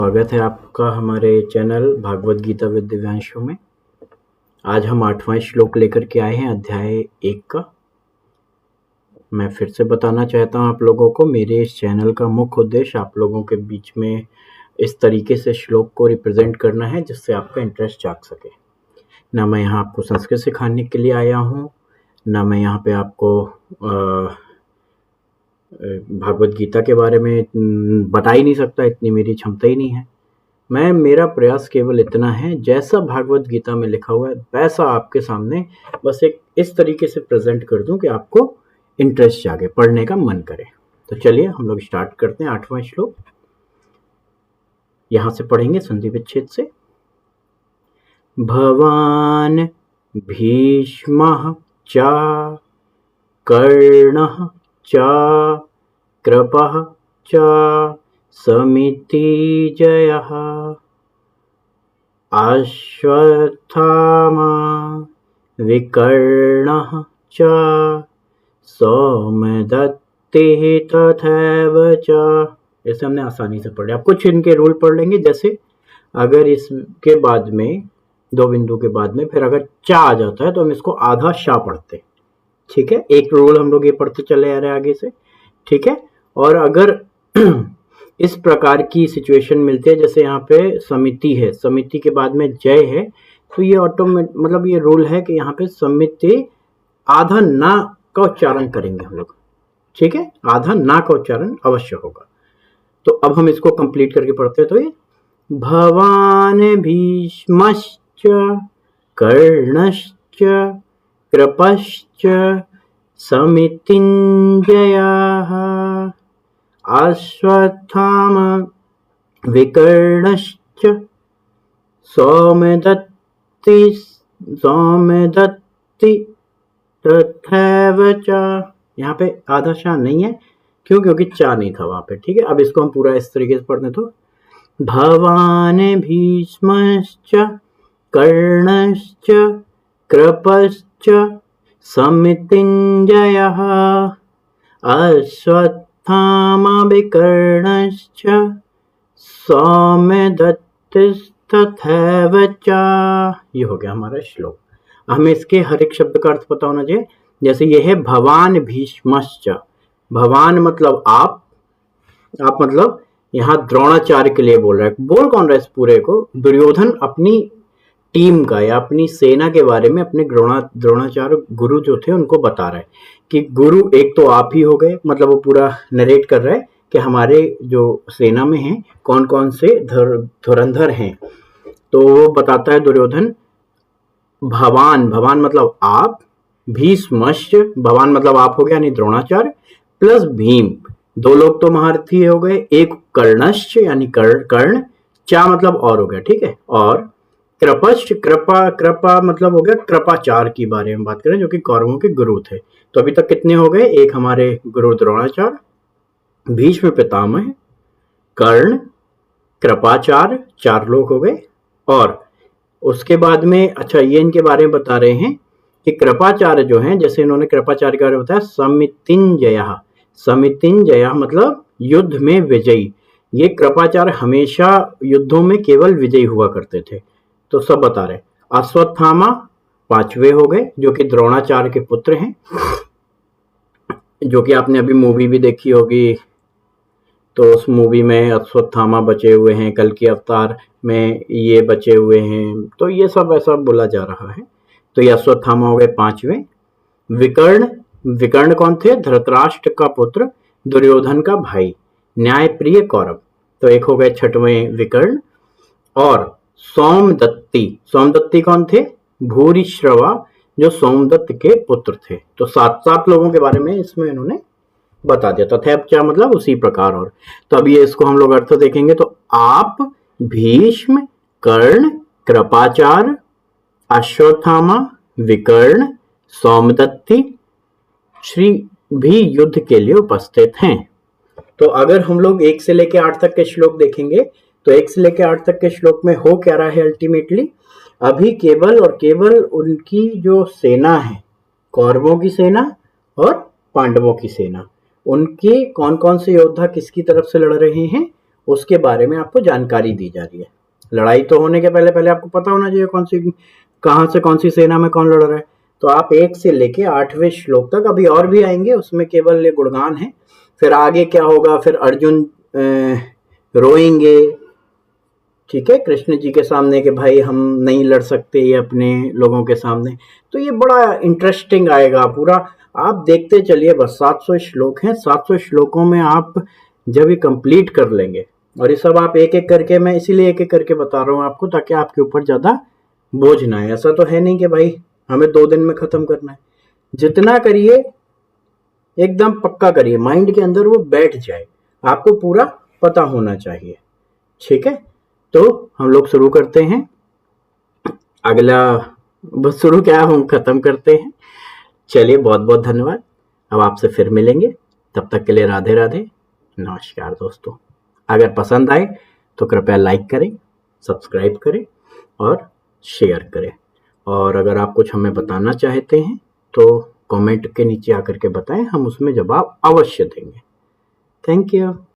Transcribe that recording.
स्वागत है आपका हमारे चैनल भागवत गीता विद दिव्यांशु में। आज हम 8वां श्लोक लेकर के आए हैं अध्याय 1 का। मैं फिर से बताना चाहता हूं आप लोगों को, मेरे इस चैनल का मुख्य उद्देश्य आप लोगों के बीच में इस तरीके से श्लोक को रिप्रेजेंट करना है जिससे आपका इंटरेस्ट जाग सके। ना मैं यहाँ आपको संस्कृत सिखाने के लिए आया हूँ, ना मैं यहाँ पे आपको भागवत गीता के बारे में बता ही नहीं सकता, इतनी मेरी क्षमता ही नहीं है। मेरा प्रयास केवल इतना है, जैसा भागवत गीता में लिखा हुआ है वैसा आपके सामने बस एक इस तरीके से प्रेजेंट कर दूं कि आपको इंटरेस्ट जागे, पढ़ने का मन करे। तो चलिए हम लोग स्टार्ट करते हैं 8वां श्लोक। यहां से पढ़ेंगे संधि विच्छेद से। भवान भीष्मः च कर्णः च कृपः च समितिजयः अश्वत्थामा विकर्णः च सौम्यदत्तिः तथैव च। ऐसे हमने आसानी से पढ़ लिया। आप कुछ इनके रूल पढ़ लेंगे, जैसे अगर इसके बाद में 2 बिंदु के बाद में फिर अगर चा आ जाता है तो हम इसको आधा शा पढ़ते, ठीक है। एक रूल हम लोग ये पढ़ते चले आ रहे हैं आगे से, ठीक है। और अगर इस प्रकार की सिचुएशन मिलती है, जैसे यहाँ पे समिति है, समिति के बाद में जय है, तो ये ऑटोमेटिक मतलब ये रूल है कि यहाँ पे समिति आधा ना का उच्चारण करेंगे हम लोग, ठीक है। आधा ना का उच्चारण अवश्य होगा। तो अब हम इसको कंप्लीट करके पढ़ते हैं। तो ये भवान भीष्मश्च कर्णश्च कृपश्च समितिञ्जयः अश्वत्थामा विकर्णश्च सौम्यदत्ति तथैव च। यहाँ पे आधा शा नहीं है, क्यों? क्योंकि चा नहीं था वहां पे, ठीक है। अब इसको हम पूरा इस तरीके से पढ़ने। तो भवान भीष्मश्च कर्णश्च कृपश्च समितिञ्जयः अश्वत्थामा विकर्णश्च सौम्यदत्तिस्तथैव च। ये हो गया हमारा श्लोक। हमें इसके हर एक शब्द का अर्थ पता होना चाहिए। जैसे ये है भवान भीष्मश्च, भवान मतलब आप मतलब यहाँ द्रोणाचार्य के लिए बोल रहा है। बोल कौन रहा है इस पूरे को? दुर्योधन अपनी टीम का या अपनी सेना के बारे में अपने द्रोणाचार्य गुरु जो थे उनको बता रहा है कि गुरु एक तो आप ही हो गए, मतलब वो पूरा नरेट कर रहा है कि हमारे जो सेना में हैं कौन कौन से धुरंधर हैं। तो वो बताता है दुर्योधन, भवान मतलब आप, भीष्मश्च भवान मतलब आप हो गया यानी द्रोणाचार्य, प्लस भीम, 2 लोग तो महारथी हो गए, एक कर्णश्च यानी कर्ण, चा मतलब और हो गया, ठीक है। और कृपश्च कृपा मतलब हो गया कृपाचार्य की बारे में बात करें, जो कि कौरवों के गुरु थे। तो अभी तक कितने हो गए? एक हमारे गुरु द्रोणाचार्य, भीष्म पितामह, कर्ण, कृपाचार्य, 4 लोग हो गए। और उसके बाद में अच्छा ये इनके बारे में बता रहे हैं कि कृपाचार्य जो हैं, जैसे इन्होंने कृपाचार्य के बारे में बताया, समितिञ्जयः मतलब युद्ध में विजयी। ये कृपाचार्य हमेशा युद्धों में केवल विजयी हुआ करते थे। तो सब बता रहे। अश्वत्थामा 5वें हो गए, जो कि द्रोणाचार्य के पुत्र हैं, जो कि आपने अभी मूवी भी देखी होगी। तो उस मूवी में अश्वत्थामा बचे हुए हैं, कल की अवतार में ये बचे हुए हैं, तो ये सब ऐसा बोला जा रहा है। तो ये अश्वत्थामा हो गए 5वें। विकर्ण कौन थे? धृतराष्ट्र का पुत्र, दुर्योधन का भाई, न्यायप्रिय कौरव। तो एक हो गए 6वें विकर्ण। और सोमदत्ती कौन थे? भूरिश्रवा, जो सोमदत्त के पुत्र थे। तो 7 लोगों के बारे में इसमें इन्होंने बता दिया। तथैव च मतलब उसी प्रकार। और तो अभी इसको हम लोग अर्थ देखेंगे। तो आप, भीष्म, कर्ण, कृपाचार्य, अश्वत्थामा, विकर्ण, सोमदत्ती श्री भी युद्ध के लिए उपस्थित हैं। तो अगर हम लोग 1 से लेकर 8 तक के श्लोक देखेंगे, तो 1 से लेकर 8 तक के श्लोक में हो क्या रहा है अल्टीमेटली? अभी केवल और केवल उनकी जो सेना है, कौरवों की सेना और पांडवों की सेना, उनके कौन कौन से योद्धा किसकी तरफ से लड़ रहे हैं, उसके बारे में आपको जानकारी दी जा रही है। लड़ाई तो होने के पहले पहले आपको पता होना चाहिए कहाँ से कौन सी सेना में कौन लड़ रहा है। तो आप 1 से लेके 8वें श्लोक तक, अभी और भी आएंगे, उसमें केवल ये गुणगान है। फिर आगे क्या होगा, फिर अर्जुन रोएंगे, ठीक है, कृष्ण जी के सामने कि भाई हम नहीं लड़ सकते ये अपने लोगों के सामने। तो ये बड़ा इंटरेस्टिंग आएगा पूरा, आप देखते चलिए। बस 700 श्लोक हैं, 700 श्लोकों में आप जब ये कंप्लीट कर लेंगे, और ये सब आप एक एक करके, मैं इसीलिए एक एक करके बता रहा हूँ आपको, ताकि आपके ऊपर ज़्यादा बोझ ना है। ऐसा तो है नहीं कि भाई हमें 2 दिन में ख़त्म करना है। जितना करिए एकदम पक्का करिए, माइंड के अंदर वो बैठ जाए, आपको पूरा पता होना चाहिए, ठीक है। तो हम लोग शुरू करते हैं अगला, बस शुरू क्या, हम खत्म करते हैं। चलिए, बहुत बहुत धन्यवाद। अब आपसे फिर मिलेंगे, तब तक के लिए राधे राधे, नमस्कार दोस्तों। अगर पसंद आए तो कृपया लाइक करें, सब्सक्राइब करें और शेयर करें। और अगर आप कुछ हमें बताना चाहते हैं तो कमेंट के नीचे आकर के बताएं, हम उसमें जवाब अवश्य देंगे। Thank you.